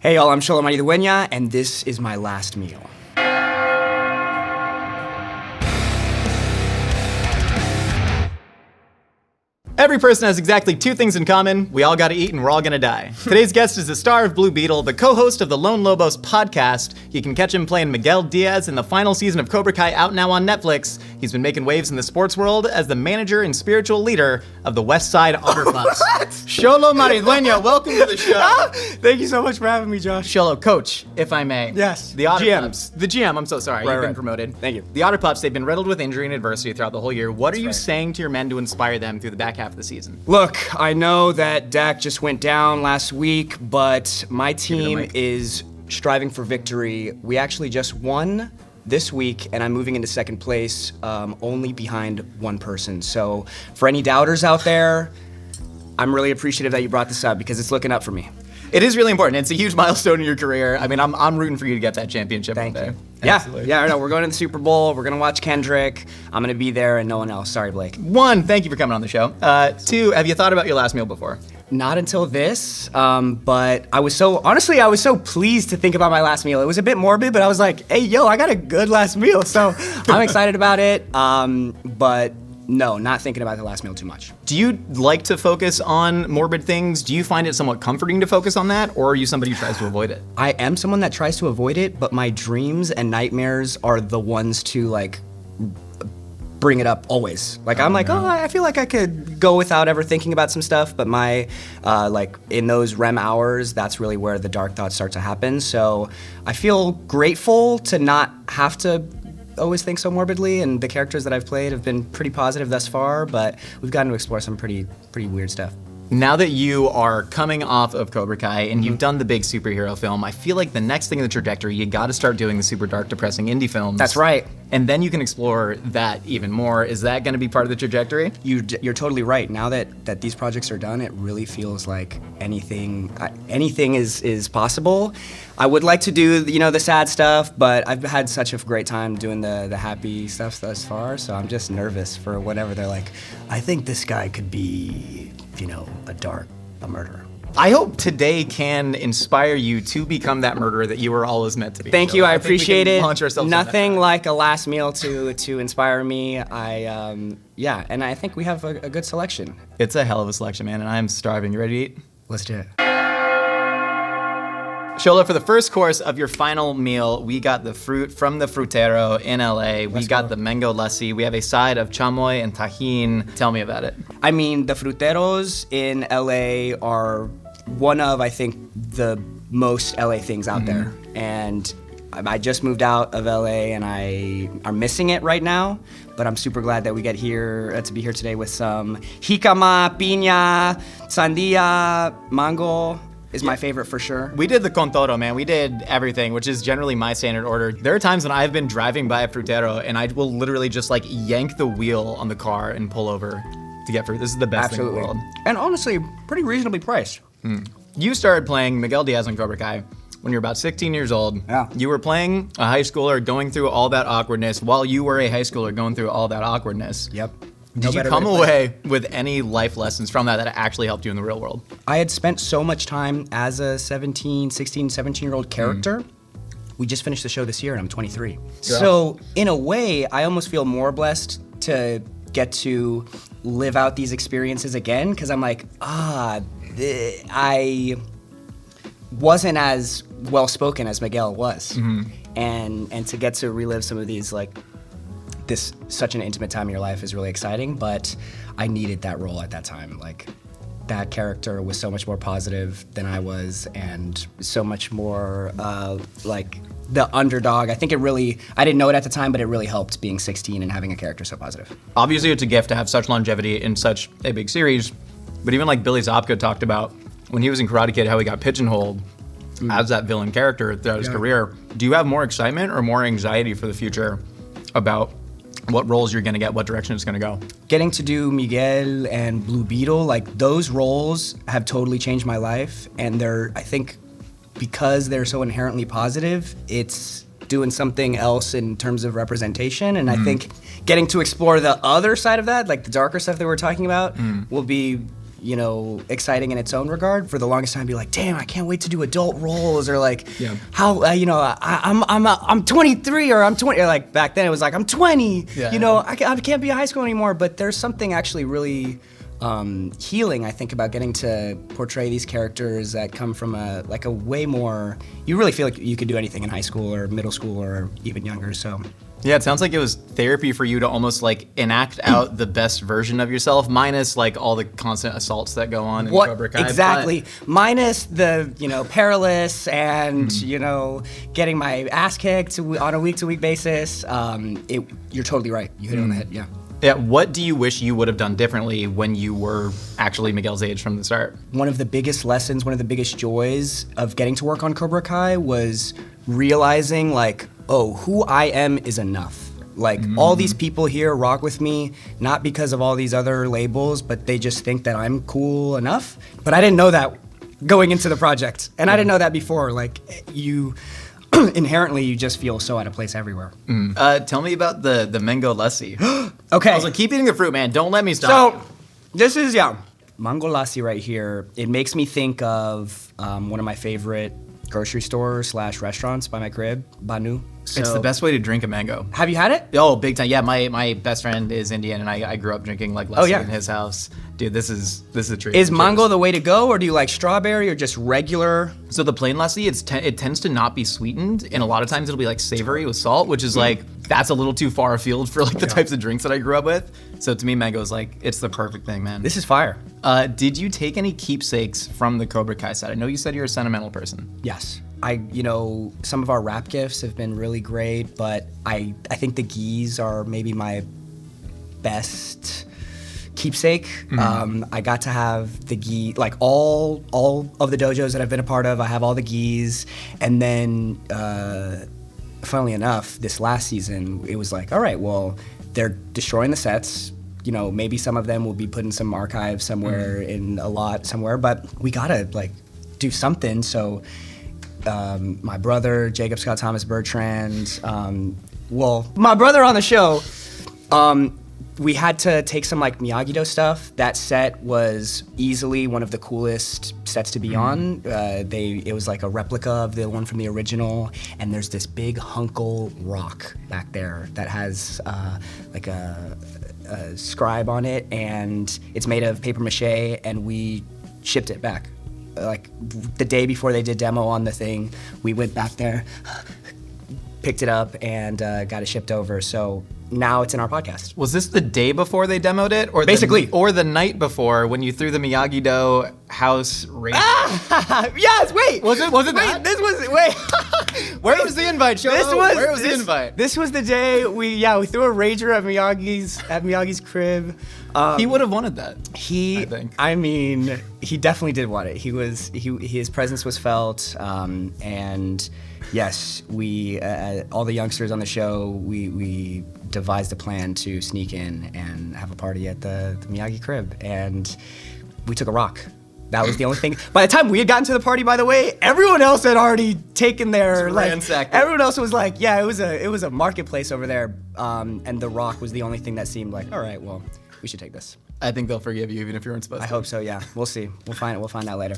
Hey y'all, I'm Xolo Maridueña, and this is my last meal. Every person has exactly two things in common. We all gotta eat and we're all gonna die. Today's guest is the star of Blue Beetle, the co-host of the Lone Lobos podcast. You can catch him playing Miguel Diaz in the final season of Cobra Kai, out now on Netflix. He's been making waves in the sports world as the manager and spiritual leader of the West Side Otter Pups. Xolo Maridueña, welcome to the show. Thank you so much for having me, Josh. Xolo, coach, if I may. Yes. The Otter GM. Pups. The GM, I'm so sorry. You've been promoted. Thank you. The Otter Pups, they've been riddled with injury and adversity throughout the whole year. What are you saying to your men to inspire them through the back half of the season? Look, I know that Dak just went down last week, but my team is striving for victory. We actually just won this week, and I'm moving into second place, only behind one person. So for any doubters out there, I'm really appreciative that you brought this up because it's looking up for me. It is really important. It's a huge milestone in your career. I mean, I'm rooting for you to get that championship. Thank there. you. Absolutely. Yeah, no, we're going to the Super Bowl. We're going to watch Kendrick. I'm going to be there and no one else. Sorry, Blake. One, thank you for coming on the show. Two, have you thought about your last meal before? Not until this, but I was so pleased to think about my last meal. It was a bit morbid, but I was like, hey, yo, I got a good last meal, so I'm excited about it, but no, not thinking about the last meal too much. Do you like to focus on morbid things? Do you find it somewhat comforting to focus on that, or are you somebody who tries to avoid it? I am someone that tries to avoid it, but my dreams and nightmares are the ones to, like, bring it up always. Like, I feel like I could go without ever thinking about some stuff, but my, in those REM hours, that's really where the dark thoughts start to happen. So I feel grateful to not have to always think so morbidly, and the characters that I've played have been pretty positive thus far, but we've gotten to explore some pretty weird stuff. Now that you are coming off of Cobra Kai and you've done the big superhero film, I feel like the next thing in the trajectory, you gotta start doing the super dark, depressing indie films. That's right. And then you can explore that even more. Is that gonna be part of the trajectory? You're totally right. Now that these projects are done, it really feels like anything is possible. I would like to do, the sad stuff, but I've had such a great time doing the happy stuff thus far, so I'm just nervous for whatever they're like, I think this guy could be, a murderer. I hope today can inspire you to become that murderer that you were always meant to be. Thank you, I appreciate it. Launch ourselves Nothing like a last meal to inspire me. And I think we have a good selection. It's a hell of a selection, man, and I'm starving. You ready to eat? Let's do it. Xolo, for the first course of your final meal, we got the fruit from the frutero in LA. We got the mango lassi. We have a side of chamoy and tajin. Tell me about it. I mean, the fruteros in LA are one of, I think, the most LA things out there. And I just moved out of LA and I'm missing it right now, but I'm super glad that we get here to be here today with some jicama, piña, sandia, mango. Is my favorite for sure. We did the con todo, man. We did everything, which is generally my standard order. There are times when I've been driving by a frutero and I will literally just yank the wheel on the car and pull over to get fruit. This is the best thing in the world. And honestly, pretty reasonably priced. You started playing Miguel Diaz on Cobra Kai when you were about 16 years old. Yeah. You were playing a high schooler going through all that awkwardness while you were a high schooler going through all that awkwardness. Yep. Did you come away with any life lessons from that actually helped you in the real world? I had spent so much time as a 16, 17-year-old character. We just finished the show this year and I'm 23. Yeah. So in a way, I almost feel more blessed to get to live out these experiences again, because I'm like, I wasn't as well-spoken as Miguel was. And to get to relive some of these, this such an intimate time in your life is really exciting, but I needed that role at that time. That character was so much more positive than I was, and so much more the underdog. I think I didn't know it at the time, but it really helped being 16 and having a character so positive. Obviously it's a gift to have such longevity in such a big series, but even Billy Zabka talked about when he was in Karate Kid, how he got pigeonholed as that villain character throughout his career. Do you have more excitement or more anxiety for the future about what roles you're gonna get, what direction it's gonna go? Getting to do Miguel and Blue Beetle, those roles have totally changed my life, and I think because they're so inherently positive, it's doing something else in terms of representation, and I think getting to explore the other side of that, the darker stuff that we're talking about, will be you know, exciting in its own regard. For the longest time, be like, damn, I can't wait to do adult roles, or like, how, you know, I'm 23 or I'm 20. Or like back then, it was like I'm 20. You know, I can't be in high school anymore. But there's something actually really healing, I think, about getting to portray these characters that come from a way more. You really feel like you could do anything in high school or middle school or even younger. So. Yeah, it sounds like it was therapy for you to almost like enact out the best version of yourself, minus like all the constant assaults that go on in Cobra Kai. Exactly. Minus the, you know, perilous and, you know, getting my ass kicked on a week-to-week basis. You're totally right. You hit it on the head, yeah. Yeah, what do you wish you would have done differently when you were actually Miguel's age from the start? One of the biggest lessons, one of the biggest joys of getting to work on Cobra Kai was realizing, like, oh, who I am is enough. Like, all these people here rock with me, not because of all these other labels, but they just think that I'm cool enough. But I didn't know that going into the project. And I didn't know that before. Like, you inherently, you just feel so out of place everywhere. Tell me about the mango lassi. Okay. I was like, keep eating the fruit, man. Don't let me stop. So, this is, mango lassi right here. It makes me think of one of my favorite grocery stores / restaurants by my crib, Banu. So, it's the best way to drink a mango. Have you had it? Oh, big time. Yeah, my best friend is Indian, and I grew up drinking like lassi in his house. Dude, this is a treat. Is mango the way to go, or do you like strawberry or just regular? So the plain lassi, it tends to not be sweetened, and a lot of times it'll be like savory with salt, which is like, that's a little too far afield for like the types of drinks that I grew up with. So to me, mango is like, it's the perfect thing, man. This is fire. Did you take any keepsakes from the Cobra Kai set? I know you said you're a sentimental person. Yes. You know, some of our rap gifts have been really great, but I think the gis are maybe my best keepsake. I got to have the gi, like all of the dojos that I've been a part of, I have all the gis, and then funnily enough, this last season, it was like, all right, well, they're destroying the sets. You know, maybe some of them will be put in some archive somewhere in a lot somewhere, but we gotta like do something. So my brother, Jacob Scott Thomas Bertrand, my brother on the show, we had to take some like Miyagi-Do stuff. That set was easily one of the coolest sets to be on. It was like a replica of the one from the original, and there's this big hunkle rock back there that has like a scribe on it, and it's made of paper mache, and we shipped it back. Like the day before they did demo on the thing, we went back there, picked it up, and got it shipped over. So now it's in our podcast. Was this the day before they demoed it, or basically, or the night before when you threw the Miyagi-Do house raid? Yes. Wait. Was it that? This was Where was the invite, Xolo? Where was the invite? This was the day we threw a rager at Miyagi's crib. He would have wanted that. I think. I mean, he definitely did want it. His presence was felt, and yes, we all the youngsters on the show, we devised a plan to sneak in and have a party at the Miyagi crib, and we took a rock. That was the only thing. By the time we had gotten to the party, by the way, everyone else had already taken their everyone else was like, yeah, it was a marketplace over there, and the rock was the only thing that seemed like, all right, well, we should take this. I think they'll forgive you even if you weren't supposed to. I hope so, yeah. We'll see. We'll find out later.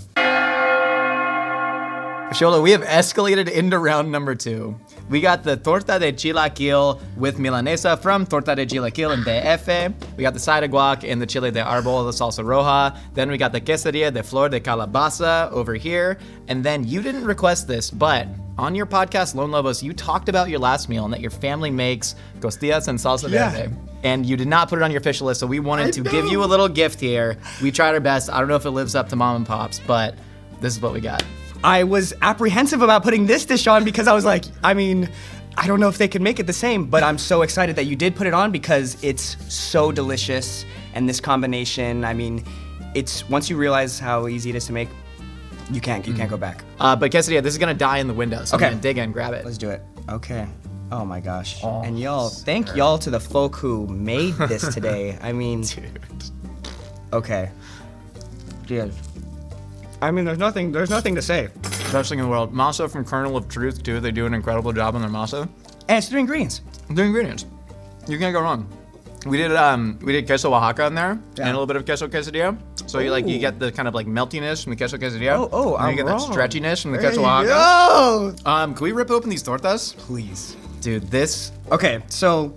Xolo, we have escalated into round number 2. We got the torta de chilaquil with milanesa from Torta de Chilaquil in DF. We got the side of guac and the chile de árbol, the salsa roja. Then we got the quesadilla de flor de calabaza over here. And then you didn't request this, but on your podcast, Lone Lobos, you talked about your last meal and that your family makes costillas and salsa verde. And you did not put it on your official list, so we wanted to give you a little gift here. We tried our best. I don't know if it lives up to Mom and Pop's, but this is what we got. I was apprehensive about putting this dish on because I was like, I mean, I don't know if they could make it the same, but I'm so excited that you did put it on because it's so delicious. And this combination, I mean, it's once you realize how easy it is to make, you can't go back. But quesadilla, this is gonna die in the window, so I'm gonna dig in, grab it. Let's do it. Okay. Oh my gosh. And y'all, thank y'all to the folk who made this today. I mean, dude. Okay. Dude. I mean, there's nothing to say. Best thing in the world. Masa from Kernel of Truth, too. They do an incredible job on their masa. And it's 3 ingredients. 3 ingredients. You can't go wrong. We did queso Oaxaca in there, and a little bit of queso quesadilla. So you get the kind of like meltiness from the queso quesadilla. Oh, and I'm you get wrong. that stretchiness from the queso Oaxaca. Yo! Can we rip open these tortas? Please. Dude, this... Okay, so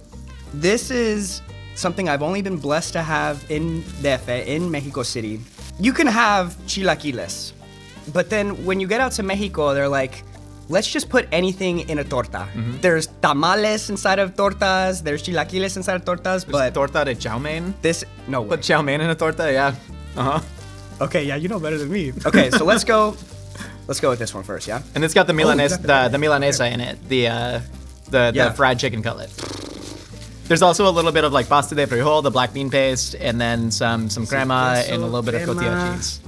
this is something I've only been blessed to have in DF, in Mexico City. You can have chilaquiles, but then when you get out to Mexico, they're like, let's just put anything in a torta. There's tamales inside of tortas, there's chilaquiles inside of tortas, but torta de chow mein? no way. Put chow mein in a torta, yeah. Uh-huh. Okay, yeah, you know better than me. Okay, so let's go with this one first, yeah? And it's got the milanesa, the milanesa in it, the fried chicken cutlet. There's also a little bit of like pasta de frijol, the black bean paste, and then some crema and a little bit of tortilla cheese.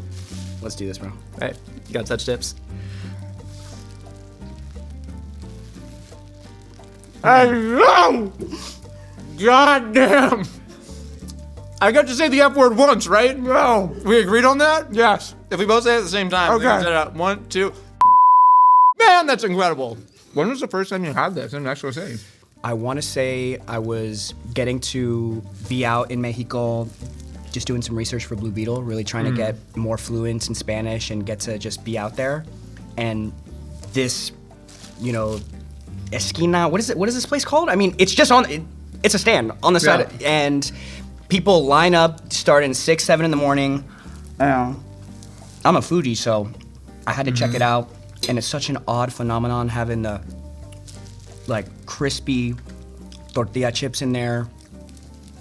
Let's do this, bro. Right, you got touch tips. Hello! God damn! I got to say the F word once, right? No. We agreed on that? Yes. If we both say it at the same time, Okay. we can say it. 1, 2. Man, that's incredible. When was the first time you had this in Mexico City? I want to say I was getting to be out in Mexico, just doing some research for Blue Beetle, really trying to get more fluent in Spanish and get to just be out there. And this, esquina, what is this place called? I mean, it's just it's a stand on the side, and people line up starting 6, 7 in the morning. I'm a foodie, so I had to check it out, and it's such an odd phenomenon having the crispy tortilla chips in there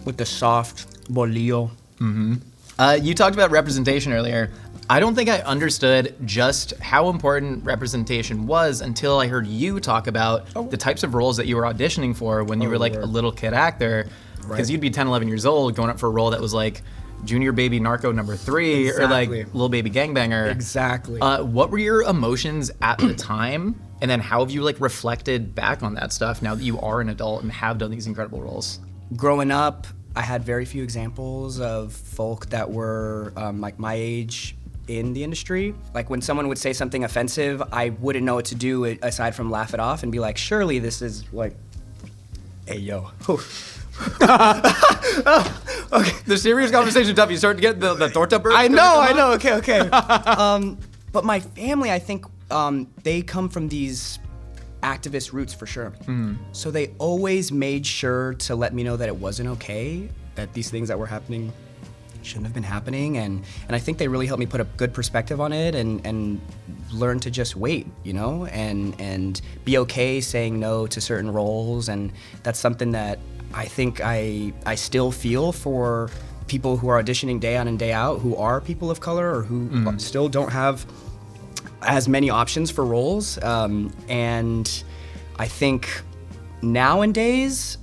with the soft bolillo. You talked about representation earlier. I don't think I understood just how important representation was until I heard you talk about the types of roles that you were auditioning for when you were like a little kid actor. Because you'd be 10, 11 years old going up for a role that was like Junior Baby Narco number 3 or like Little Baby Gangbanger. Exactly. What were your emotions at the time? And then how have you like reflected back on that stuff now that you are an adult and have done these incredible roles? Growing up, I had very few examples of folk that were like my age in the industry. Like when someone would say something offensive, I wouldn't know what to do aside from laugh it off and be like, surely this is like, hey, yo. Okay. The serious conversation tough. You start to get the torta burst. I know. Okay. But my family, I think, they come from these activist roots for sure. So they always made sure to let me know that it wasn't okay, that these things that were happening shouldn't have been happening, and I think they really helped me put a good perspective on it and learn to just wait, and be okay saying no to certain roles, and that's something that I think I still feel for people who are auditioning day on and day out, who are people of color or who still don't have as many options for roles, and I think nowadays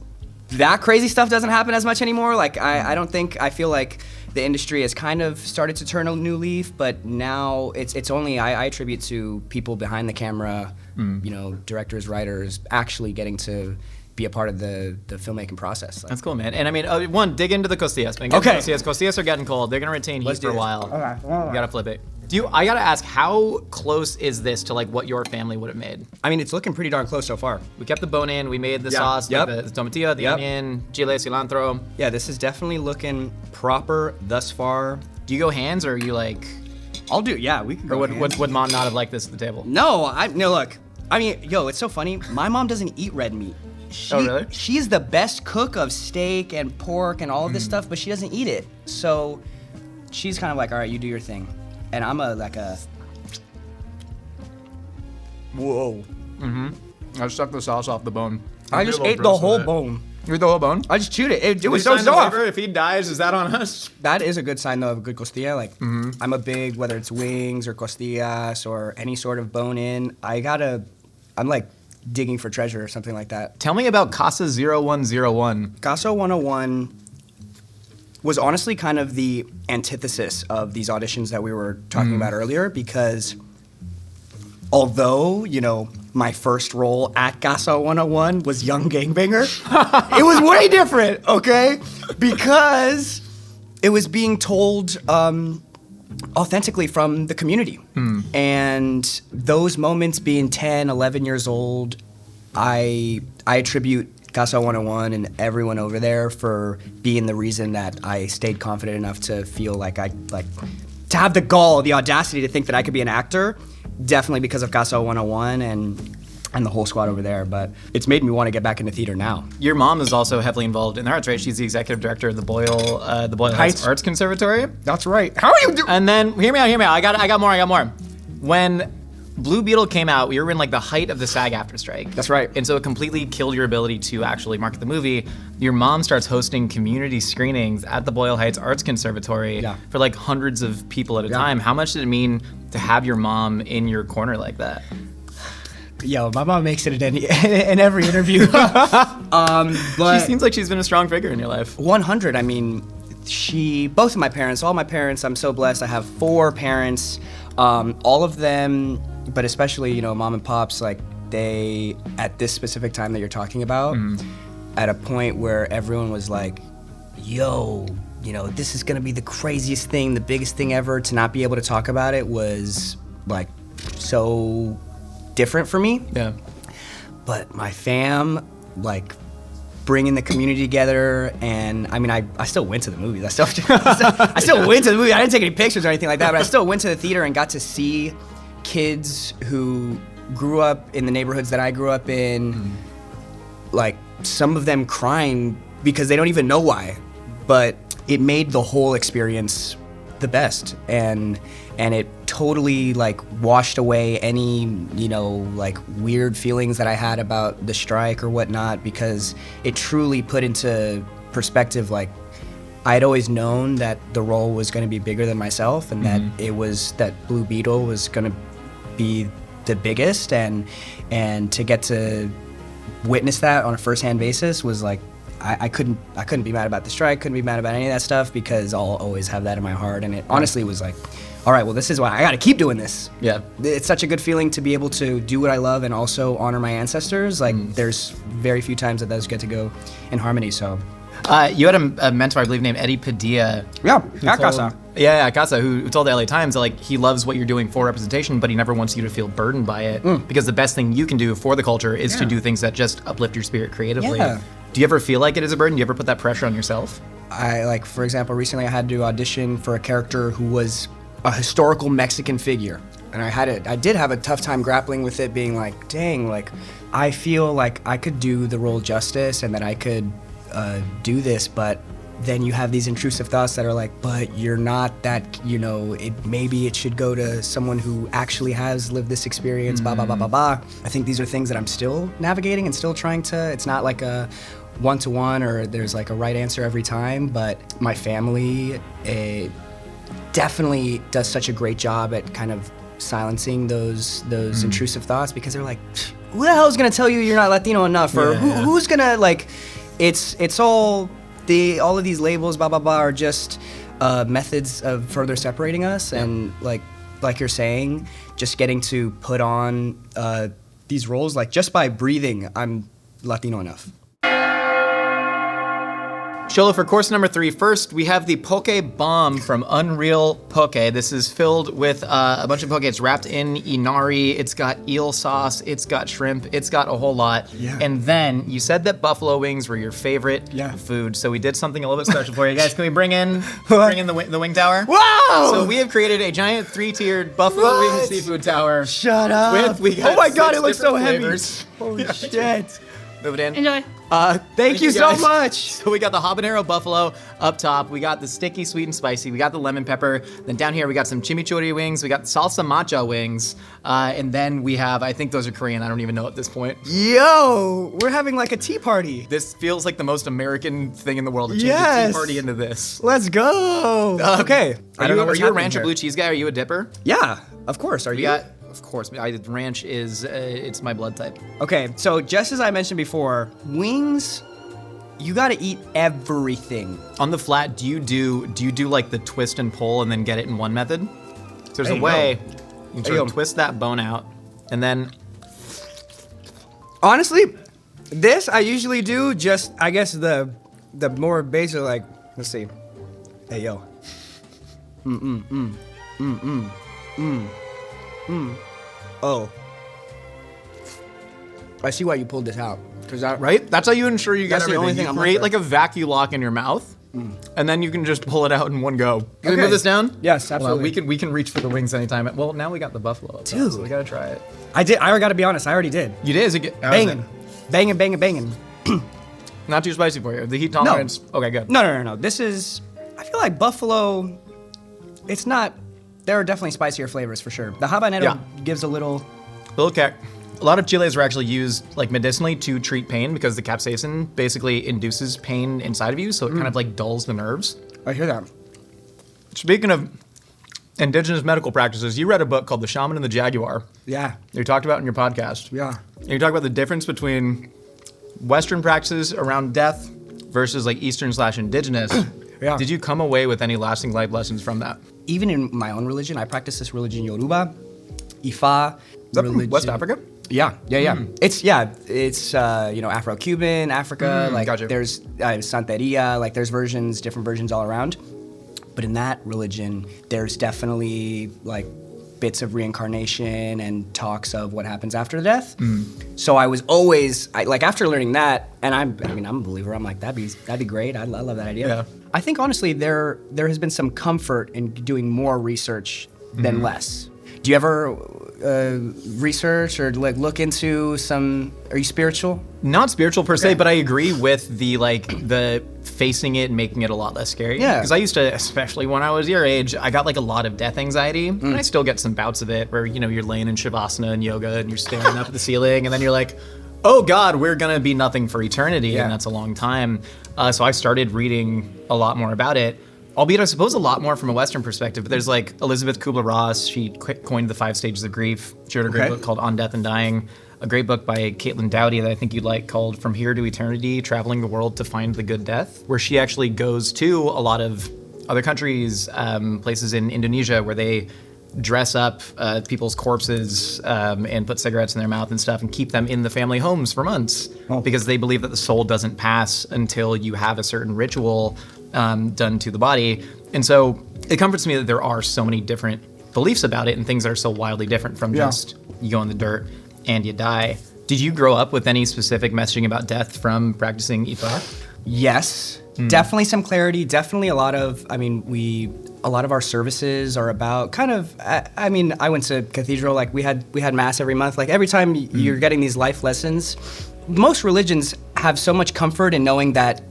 that crazy stuff doesn't happen as much anymore. Like I feel like the industry has kind of started to turn a new leaf, but now it's only I attribute to people behind the camera, directors, writers, actually getting to be a part of the filmmaking process. That's cool, man. And I mean, one, dig into the costillas, man. Okay. Costillas are getting cold. They're gonna retain heat for a while. Okay. You gotta flip it. I gotta ask, how close is this to like what your family would have made? I mean, it's looking pretty darn close so far. We kept the bone in. We made the sauce, like the tomatillo, the onion, chile, cilantro. Yeah, this is definitely looking proper thus far. Do you go hands, or are you like? I'll do. Yeah, we can go. Or hands. would mom not have liked this at the table? No, look. I mean, it's so funny. My mom doesn't eat red meat. Oh, really? She's the best cook of steak and pork and all of this stuff, but she doesn't eat it. So she's kind of like, all right, you do your thing. And I'm whoa. I sucked the sauce off the bone. I just ate the whole bone. You ate the whole bone? I just chewed it. It was so soft. If he dies, is that on us? That is a good sign, though, of a good costilla. Like, I'm a big, whether it's wings or costillas or any sort of bone in, I'm like digging for treasure or something like that. Tell me about Casa 0101. Casa 101 was honestly kind of the antithesis of these auditions that we were talking about earlier, because although, my first role at Casa 101 was Young Gangbanger, it was way different, okay? Because it was being told authentically from the community. And those moments being 10, 11 years old, I attribute Casa 101 and everyone over there for being the reason that I stayed confident enough to feel like to have the gall, the audacity to think that I could be an actor, definitely because of Casa 101 and the whole squad over there. But it's made me want to get back into theater now. Your mom is also heavily involved in the arts, right? She's the executive director of the Boyle Heights Arts Conservatory. That's right. How are you doing? And then, hear me out. I got more. When Blue Beetle came out, we were in like the height of the SAG-AFTRA strike. That's right. And so it completely killed your ability to actually market the movie. Your mom starts hosting community screenings at the Boyle Heights Arts Conservatory for like hundreds of people at a time. How much did it mean to have your mom in your corner like that? Yo, my mom makes it in every interview. But She seems like she's been a strong figure in your life. 100. I mean, both of my parents, all my parents, I'm so blessed. I have 4 parents. All of them, but especially, you know, mom and pops, like they, at this specific time that you're talking about, at a point where everyone was like, yo, you know, this is gonna be the craziest thing, the biggest thing ever, to not be able to talk about it was like so different for me. Yeah. But my fam, like, bringing the community together, and I mean, I still went to the movies. I still went to the movie. I didn't take any pictures or anything like that, but I still went to the theater and got to see kids who grew up in the neighborhoods that I grew up in, like some of them crying because they don't even know why, but it made the whole experience the best, and it totally like washed away any, you know, like weird feelings that I had about the strike or whatnot, because it truly put into perspective, like I'd always known that the role was going to be bigger than myself, and that Blue Beetle was going to be the biggest, and to get to witness that on a first-hand basis was like, I couldn't be mad about the strike, couldn't be mad about any of that stuff, because I'll always have that in my heart. And it honestly was like, all right, well, this is why I got to keep doing this. Yeah. It's such a good feeling to be able to do what I love and also honor my ancestors. Like, there's very few times that those get to go in harmony, so. You had a mentor, I believe, named Eddie Padilla. Yeah, Casa. Yeah, Casa, who told the LA Times that like he loves what you're doing for representation, but he never wants you to feel burdened by it, because the best thing you can do for the culture is to do things that just uplift your spirit creatively. Yeah. Do you ever feel like it is a burden? Do you ever put that pressure on yourself? Like, for example, recently I had to audition for a character who was a historical Mexican figure. And I did have a tough time grappling with it, being like, dang, like, I feel like I could do the role justice and that I could do this, but then you have these intrusive thoughts that are like, but you're not that, you know, maybe it should go to someone who actually has lived this experience, blah, blah, blah, blah, blah. I think these are things that I'm still navigating and still trying to, it's not like a one-to-one or there's like a right answer every time, but my family definitely does such a great job at kind of silencing those intrusive thoughts, because they're like, who the hell is gonna tell you you're not Latino enough? Or who's gonna, like, it's all of these labels, blah, blah, blah, are just methods of further separating us. And like you're saying, just getting to put on these roles, like just by breathing, I'm Latino enough. Xolo, for course number 3, first we have the Poke Bomb from Unreal Poke. This is filled with a bunch of poke. It's wrapped in inari, it's got eel sauce, it's got shrimp, it's got a whole lot. Yeah. And then you said that buffalo wings were your favorite food, so we did something a little bit special for you guys. Can we bring in the wing tower? Wow! So we have created a giant 3-tiered buffalo wing seafood tower. Shut up! We got oh my god, 6 it looks so different heavy! flavors. Holy shit! Move it in. Enjoy. Thank you so guys. much! So we got the habanero buffalo up top, we got the sticky sweet and spicy, we got the lemon pepper, then down here we got some chimichurri wings, we got salsa matcha wings, and then we have, I think those are Korean, I don't even know at this point. Yo, we're having like a tea party. This feels like the most American thing in the world to change a Yes. tea party into this. Let's go! Okay. Are you a ranch or blue cheese guy? Are you a dipper? Yeah, of course. Are you? Yeah, of course. Ranch is, it's my blood type. Okay, so just as I mentioned before, wings, you gotta eat everything. On the flat, do you do like the twist and pull and then get it in one method? So there's There a you way go. you can There you sort of go. twist that bone out, and then Honestly, this I usually do just, I guess the more basic, like, let's see. Hey, yo. Oh. I see why you pulled this out. Right? That's how you ensure you get That's the everything. only thing You I'm create like like a vacuum lock in your mouth, and then you can just pull it out in one go. Can we Okay. move this down? Yes, Hold on, absolutely. we can reach for the wings anytime. Well, now we got the buffalo. Up top, Dude. so we gotta try it. I did. I gotta be honest. I already did. You did? Is it how is Banging, banging, banging, banging. it? Not too spicy for you. The heat tolerance. Okay, good. No. This is. I feel like buffalo. It's not. There are definitely spicier flavors for sure. The habanero gives a little. Little kick. A lot of chiles are actually used like medicinally to treat pain because the capsaicin basically induces pain inside of you, so it kind of like dulls the nerves. I hear that. Speaking of indigenous medical practices, you read a book called The Shaman and the Jaguar. Yeah. You talked about in your podcast. Yeah. And you talk about the difference between Western practices around death versus like Eastern/indigenous. Yeah. Did you come away with any lasting life lessons from that? Even in my own religion, I practice this religion Yoruba, Ifa. Is that from West Africa? Yeah. It's Afro-Cuban, Africa. Like gotcha. there's Santeria. Like there's different versions all around. But in that religion, there's definitely like bits of reincarnation and talks of what happens after death. So I was always after learning that, and I'm a believer. I'm like that'd be great. I love that idea. Yeah. I think honestly there has been some comfort in doing more research than less. Do you ever research or like look into some? Are you spiritual? Not spiritual per se, but I agree with the facing it and making it a lot less scary. Yeah. Because I used to, especially when I was your age, I got like a lot of death anxiety, and I still get some bouts of it where you're laying in shavasana and yoga and you're staring up at the ceiling, and then you're like, oh God, we're gonna be nothing for eternity, and that's a long time. So I started reading a lot more about it. Albeit, I suppose, a lot more from a Western perspective. But there's like Elizabeth Kubler-Ross. She coined the 5 stages of grief. She wrote a great book called On Death and Dying. A great book by Caitlin Doughty that I think you'd like called From Here to Eternity, Traveling the World to Find the Good Death, where she actually goes to a lot of other countries, places in Indonesia where they dress up people's corpses and put cigarettes in their mouth and stuff and keep them in the family homes for months because they believe that the soul doesn't pass until you have a certain ritual done to the body. And so it comforts me that there are so many different beliefs about it and things that are so wildly different from just you go in the dirt and you die. Did you grow up with any specific messaging about death from practicing Ifa? Yes, definitely some clarity. Definitely a lot of our services are about kind of. I went to cathedral. Like we had mass every month. Like every time you're getting these life lessons. Most religions have so much comfort in knowing that,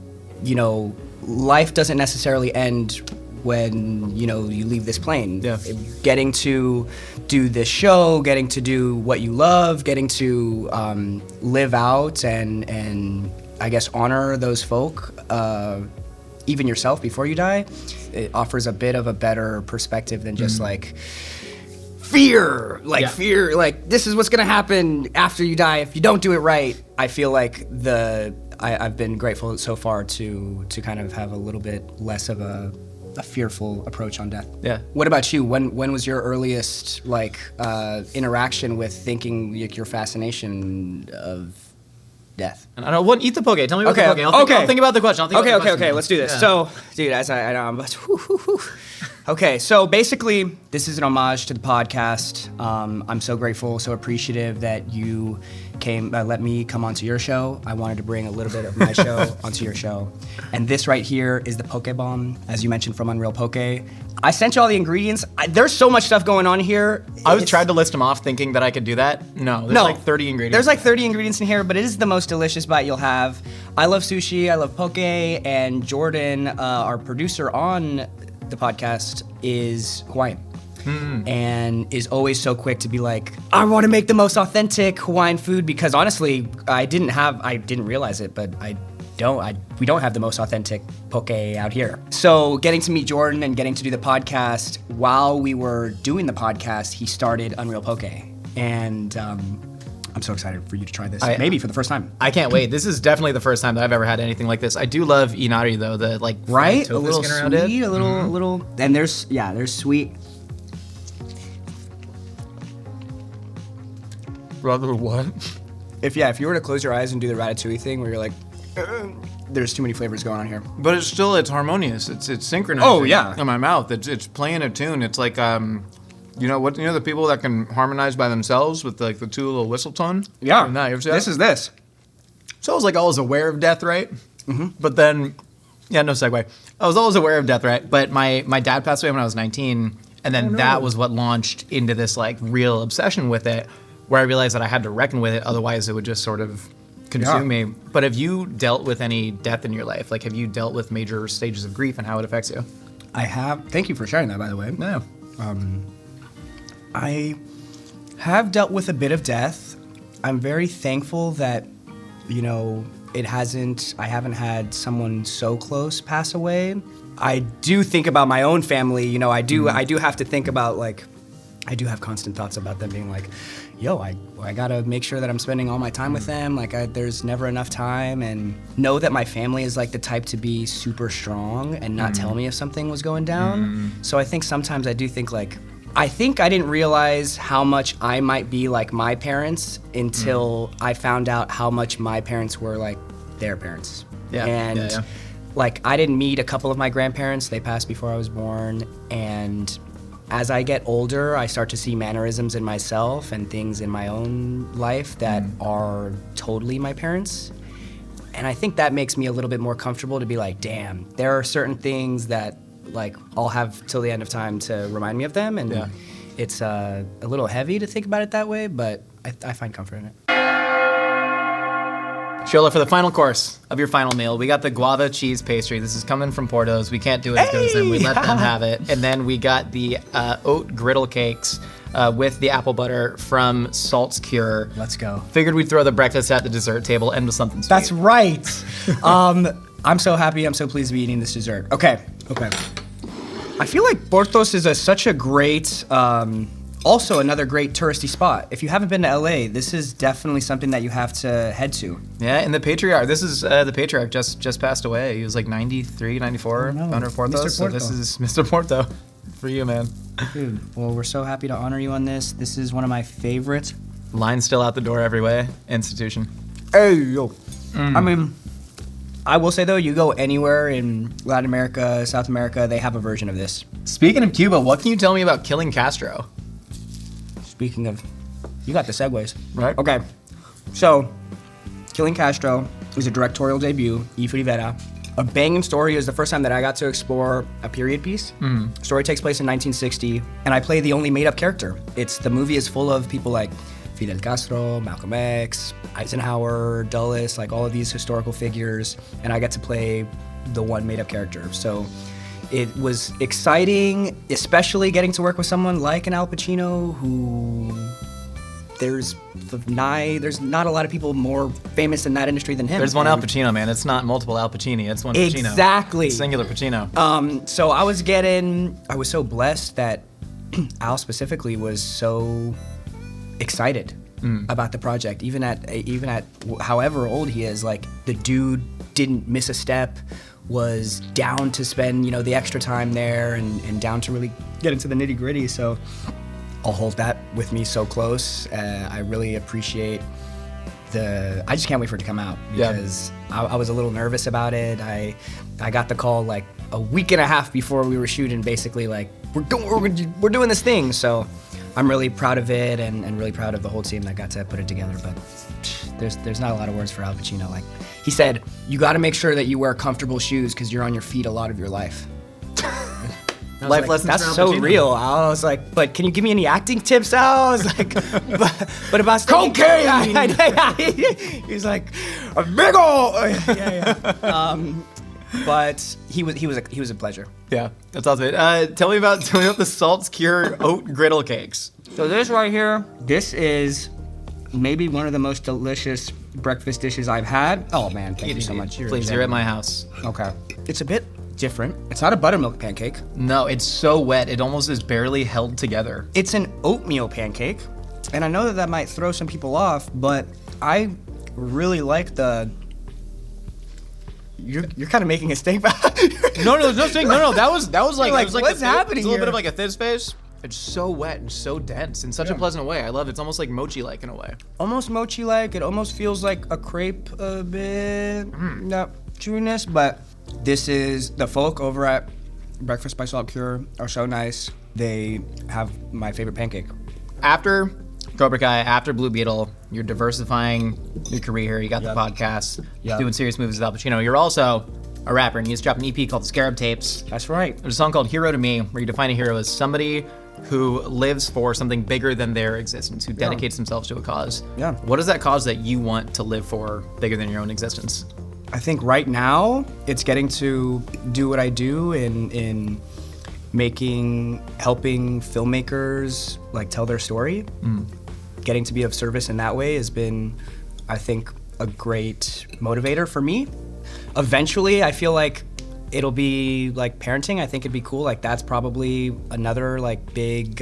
life doesn't necessarily end when you leave this plane. Yeah. Getting to do this show, getting to do what you love, getting to live out and I guess honor those folk, even yourself before you die. It offers a bit of a better perspective than just like fear, fear, like this is what's gonna happen after you die if you don't do it right. I feel like I've been grateful so far to kind of have a little bit less of a fearful approach on death. Yeah. What about you? When was your earliest interaction with thinking your fascination of death? And I don't eat the poke. Tell me about the poke. I'll think about the question. Okay. Let's do this. Yeah. So, dude, as I know, I'm about to. Okay, so basically, this is an homage to the podcast. I'm so grateful, so appreciative that you let me come onto your show. I wanted to bring a little bit of my show onto your show. And this right here is the Poke Bomb, as you mentioned, from Unreal Poke. I sent you all the ingredients. There's so much stuff going on here. I tried to list them off thinking that I could do that. No, there's like 30 ingredients. There's like 30 ingredients in here, but it is the most delicious bite you'll have. I love sushi, I love poke, and Jordan, our producer on the podcast, is Hawaiian. And is always so quick to be like, I want to make the most authentic Hawaiian food, because honestly, I didn't realize it, but we don't have the most authentic poke out here. So getting to meet Jordan and getting to do the podcast, while we were doing the podcast, he started Unreal Poke. And I'm so excited for you to try this, maybe for the first time. I can't wait. This is definitely the first time that I've ever had anything like this. I do love inari though, the like right, a tofu little skin around sweet, it. a little, and there's sweet. Rather what? If you were to close your eyes and do the ratatouille thing, where you're like, there's too many flavors going on here. But it's harmonious. It's synchronized. Oh yeah, in my mouth. It's playing a tune. It's like the people that can harmonize by themselves with like the two little whistle tone. Yeah, You ever see that? This is this. So I was like always aware of death, right? Mm-hmm. But then, yeah, no segue. I was always aware of death, right? But my dad passed away when I was 19, and then that was what launched into this like real obsession with it, where I realized that I had to reckon with it, otherwise it would just sort of consume me. But have you dealt with any death in your life? Like, have you dealt with major stages of grief and how it affects you? I have. Thank you for sharing that, by the way. No. I have dealt with a bit of death. I'm very thankful that, you know, I haven't had someone so close pass away. I do think about my own family, you know, I do have to think about, like, I do have constant thoughts about them being like, yo, I gotta make sure that I'm spending all my time with them. Like, there's never enough time, and know that my family is like the type to be super strong and not tell me if something was going down. So I think sometimes I do think like, I think I didn't realize how much I might be like my parents until I found out how much my parents were like their parents. And like, I didn't meet a couple of my grandparents. They passed before I was born. And as I get older, I start to see mannerisms in myself and things in my own life that are totally my parents. And I think that makes me a little bit more comfortable to be like, damn, there are certain things that like I'll have till the end of time to remind me of them. And it's a little heavy to think about it that way, but I find comfort in it. Xolo, for the final course of your final meal, we got the guava cheese pastry. This is coming from Porto's. We can't do it as good as them. We let them have it. And then we got the oat griddle cakes with the apple butter from Salt's Cure. Let's go. Figured we'd throw the breakfast at the dessert table, end with something sweet. That's right. I'm so happy. I'm so pleased to be eating this dessert. Okay. I feel like Porto's is such a great, also another great touristy spot. If you haven't been to LA, this is definitely something that you have to head to. Yeah, and the patriarch, this is the patriarch just passed away. He was like 93, 94, founder of Porto's. Mr. So Porto. this is Mr. Porto for you, man. Dude, well, we're so happy to honor you on this. This is one of my favorites. Line still out the door every way. Institution. Hey, yo. I mean, I will say though, you go anywhere in Latin America, South America, they have a version of this. Speaking of Cuba, what can you tell me about killing Castro? Speaking of, you got the segues. Right. Okay, so Killing Castro is a directorial debut, Y Rivera. A banging story. It was the first time that I got to explore a period piece. Story takes place in 1960, and I play the only made-up character. The movie is full of people like Fidel Castro, Malcolm X, Eisenhower, Dulles, like all of these historical figures, and I get to play the one made-up character. So it was exciting, especially getting to work with someone like an Al Pacino, who there's not a lot of people more famous in that industry than him. There's one Al Pacino, man. It's not multiple Al Pacini. It's one Pacino. Exactly. Singular Pacino. So I was so blessed that Al specifically was so excited about the project. Even at however old he is, like, the dude didn't miss a step, was down to spend, the extra time there and down to really get into the nitty-gritty. So I'll hold that with me so close. I really appreciate I just can't wait for it to come out, because I was a little nervous about it. I got the call like a week and a half before we were shooting, basically like, we're doing this thing. So I'm really proud of it and really proud of the whole team that got to put it together. But there's not a lot of words for Al Pacino. Like he said, you got to make sure that you wear comfortable shoes because you're on your feet a lot of your life. Life lessons. That's for Al so Pacino. real. I was like, but can you give me any acting tips, Al? I was like, but about Cocaine! He's like, a big ol'. But he was a pleasure. Yeah, that's awesome. Tell me about the Salt's Cure oat griddle cakes. So this right here, this is maybe one of the most delicious breakfast dishes I've had. Oh man, thank you so much. Please, you're at my house. Okay. It's a bit different. It's not a buttermilk pancake. No, it's so wet. It almost is barely held together. It's an oatmeal pancake. And I know that might throw some people off, but I really like You're kind of making a stink. No, there's no stink. No, that was like, like, it was like what's the happening It's a little here? bit of like a thick space. It's so wet and so dense in such a pleasant way. I love it. It's almost like mochi-like in a way. Almost mochi-like. It almost feels like a crepe a bit. No chewiness, but this is the folk over at Breakfast by Salt Cure are so nice. They have my favorite pancake. After Cobra Kai, after Blue Beetle, you're diversifying your career here. You got the podcast, doing serious movies with Al Pacino. You're also a rapper, and you just dropped an EP called Scarab Tapes. That's right. There's a song called Hero to Me, where you define a hero as somebody who lives for something bigger than their existence, who dedicates themselves to a cause. Yeah. What is that cause that you want to live for bigger than your own existence? I think right now it's getting to do what I do in helping filmmakers like tell their story. Getting to be of service in that way has been, I think, a great motivator for me. Eventually, I feel like it'll be like parenting. I think it'd be cool. Like that's probably another like big,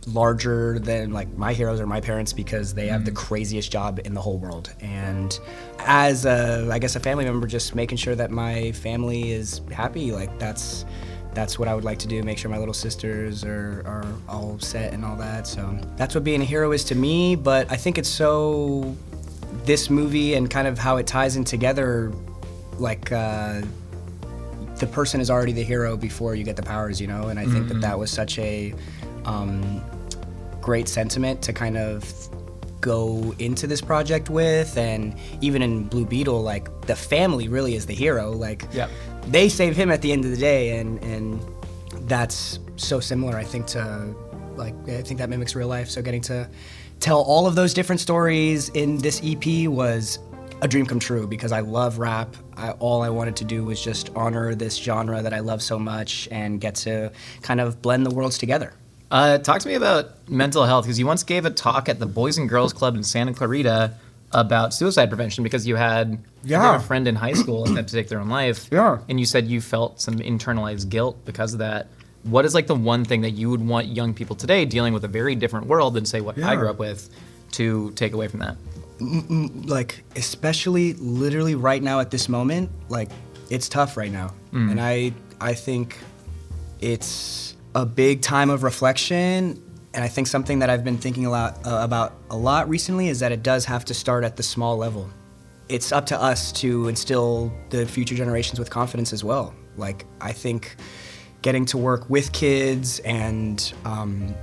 larger than like my heroes are my parents because they have the craziest job in the whole world. And as I guess a family member, just making sure that my family is happy. Like that's what I would like to do. Make sure my little sisters are all set and all that. So that's what being a hero is to me. But I think it's so. This movie and kind of how it ties in together, like the person is already the hero before you get the powers, you know? And I think that was such a great sentiment to kind of go into this project with. And even in Blue Beetle, like the family really is the hero. Like they save him at the end of the day, and that's so similar, I think, to like, I think that mimics real life. So getting to tell all of those different stories in this EP was a dream come true because I love rap. All I wanted to do was just honor this genre that I love so much and get to kind of blend the worlds together. Talk to me about mental health, because you once gave a talk at the Boys and Girls Club in Santa Clarita about suicide prevention because you had a friend in high school that had to take their own life. And you said you felt some internalized guilt because of that. What is like the one thing that you would want young people today dealing with a very different world than say what I grew up with to take away from that? Like, especially literally right now at this moment, like it's tough right now. And I think it's a big time of reflection. And I think something that I've been thinking about a lot recently is that it does have to start at the small level. It's up to us to instill the future generations with confidence as well. Like, I think getting to work with kids and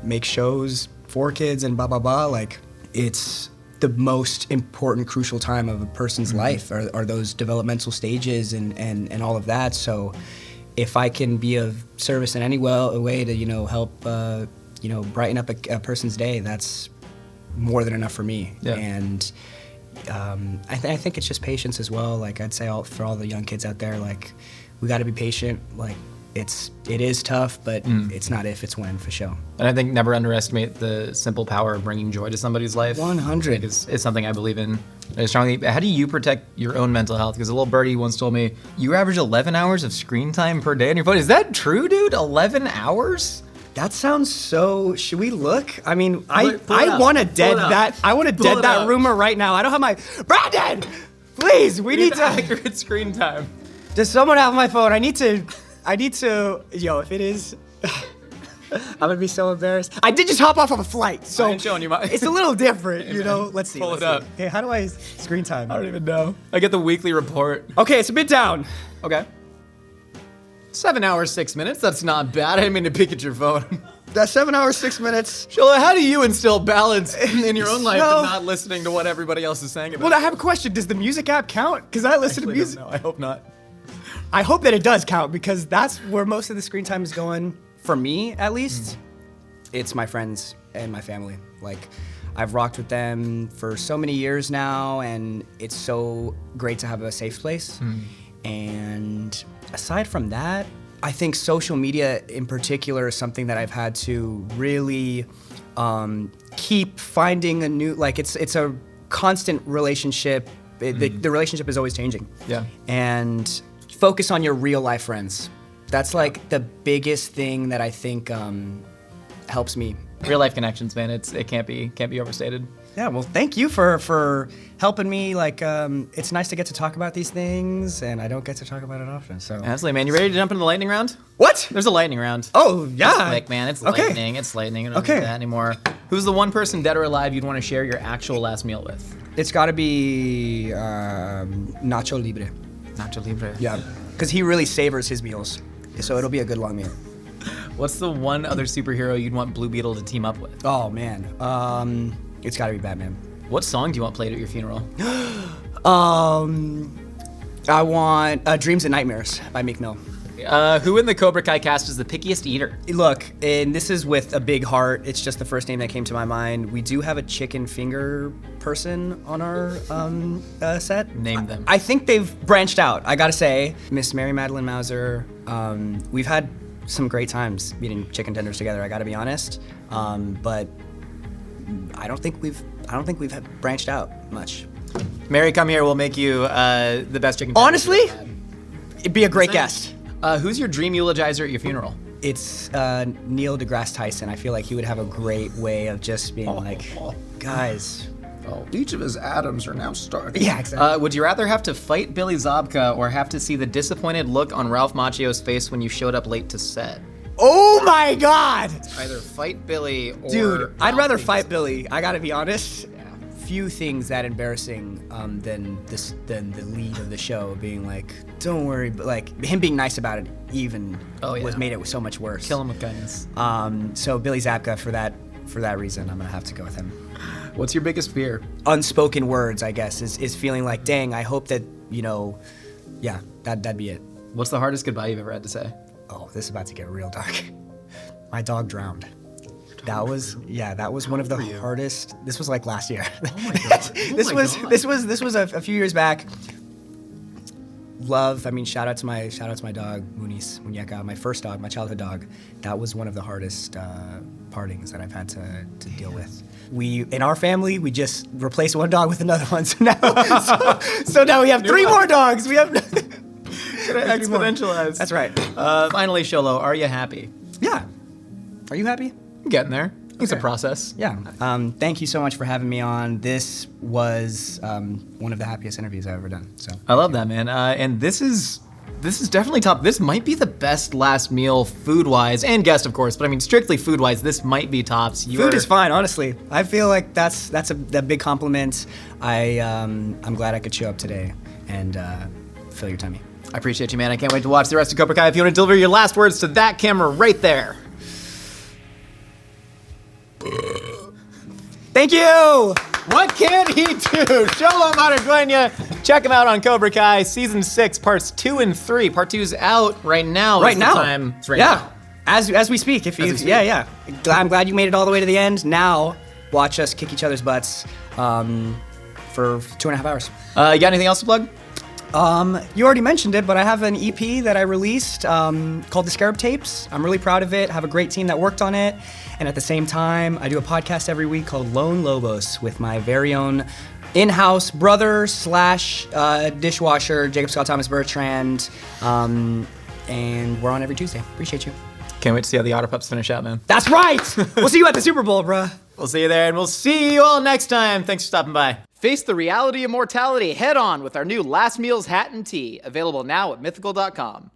make shows for kids and blah, blah, blah, like it's the most important, crucial time of a person's life are those developmental stages and all of that. So if I can be of service in any way to, help, brighten up a person's day, that's more than enough for me. Yeah. And I think it's just patience as well. Like I'd say for all the young kids out there, like we got to be patient. Like it is tough, but it's not if, it's when, for sure. And I think never underestimate the simple power of bringing joy to somebody's life. 100. It's something I believe in strongly. How do you protect your own mental health? Because a little birdie once told me, you average 11 hours of screen time per day on your phone. Is that true, dude? 11 hours? That sounds so. Should we look? I mean, I want to dead that. I want to dead that rumor right now. I don't have my Brandon. Please, we need to accurate screen time. Does someone have my phone? I need to. Yo, if it is, I'm gonna be so embarrassed. I did just hop off of a flight, so I ain't showing you my. It's a little different, Let's see. Pull it up. Hey, how do I screen time? I don't even know. I get the weekly report. Okay, it's a bit down. Okay. 7 hours, 6 minutes. That's not bad. I didn't mean to peek at your phone. That's 7 hours, 6 minutes. Xolo, how do you instill balance in your own life and not listening to what everybody else is saying about it? Well, I have a question. Does the music app count? Because I listen to music. No, I hope not. I hope that it does count because that's where most of the screen time is going, for me at least. It's my friends and my family. Like, I've rocked with them for so many years now, and it's so great to have a safe place. And aside from that, I think social media in particular is something that I've had to really keep finding a new, like it's a constant relationship. The relationship is always changing. Yeah. And focus on your real life friends. That's like the biggest thing that I think helps me. Real life connections, man. It can't be overstated. Yeah, well, thank you for helping me. Like, it's nice to get to talk about these things, and I don't get to talk about it often. So absolutely, man. You ready to jump into the lightning round? What? There's a lightning round. Oh yeah. It's quick, man. It's lightning. It's lightning. We don't need that anymore. Who's the one person, dead or alive, you'd want to share your actual last meal with? It's got to be Nacho Libre. Nacho Libre. Yeah, because he really savors his meals, so it'll be a good long meal. What's the one other superhero you'd want Blue Beetle to team up with? Oh man, it's gotta be Batman. What song do you want played at your funeral? I want Dreams and Nightmares by Meek Mill. Who in the Cobra Kai cast is the pickiest eater? Look, and this is with a big heart. It's just the first name that came to my mind. We do have a chicken finger person on our set. Name them. I think they've branched out, I gotta say. Miss Mary Madeline Mauser. We've had some great times eating chicken tenders together, I gotta be honest. But I don't think we've had branched out much. Mary, come here. We'll make you the best chicken. Honestly, it'd be a great guest. Who's your dream eulogizer at your funeral? It's Neil deGrasse Tyson. I feel like he would have a great way of just being like, guys. Oh, each of his atoms are now starting. Yeah, exactly. Would you rather have to fight Billy Zabka or have to see the disappointed look on Ralph Macchio's face when you showed up late to set? Oh my God! Either fight Billy or... Dude, I'd rather fight Billy. I gotta be honest. Few things that embarrassing than the lead of the show being like, don't worry, but like him being nice about it even made it so much worse. Kill him with kindness. So Billy Zabka, for that reason, I'm gonna have to go with him. What's your biggest fear? Unspoken words, I guess, is feeling like, dang, I hope that, that'd be it. What's the hardest goodbye you've ever had to say? Oh, this is about to get real dark. My dog drowned. That was one of the hardest. This was like last year. Oh my God. This was a few years back. Shout out to my dog Muñeca, my first dog, my childhood dog. That was one of the hardest partings that I've had to deal with. In our family, we just replaced one dog with another one. So now we have 3 more dogs. We have exponentialize. That's right. Finally, Xolo, are you happy? Yeah. Are you happy? I'm getting there. It's a process. Yeah. Thank you so much for having me on. This was one of the happiest interviews I've ever done. So I love that, man. And this is definitely top. This might be the best last meal food-wise, and guest, of course. But I mean, strictly food-wise, this might be tops. Food is fine, honestly. I feel like that's a big compliment. I'm glad I could show up today and fill your tummy. I appreciate you, man. I can't wait to watch the rest of Cobra Kai. If you want to deliver your last words to that camera right there. Thank you! What can he do? Xolo Maridueña. Check him out on Cobra Kai Season 6, Parts 2 and 3. Part 2 is out right now. Right now. It's right now. As we speak. Yeah. I'm glad you made it all the way to the end. Now, watch us kick each other's butts for 2.5 hours. You got anything else to plug? You already mentioned it, but I have an EP that I released called The Scarab Tapes. I'm really proud of it. I have a great team that worked on it. And at the same time, I do a podcast every week called Lone Lobos with my very own in-house brother / dishwasher, Jacob Scott Thomas Bertrand. And we're on every Tuesday. Appreciate you. Can't wait to see how the Otter Pups finish out, man. That's right! We'll see you at the Super Bowl, bruh. We'll see you there, and we'll see you all next time. Thanks for stopping by. Face the reality of mortality head on with our new Last Meals hat and tee, available now at mythical.com.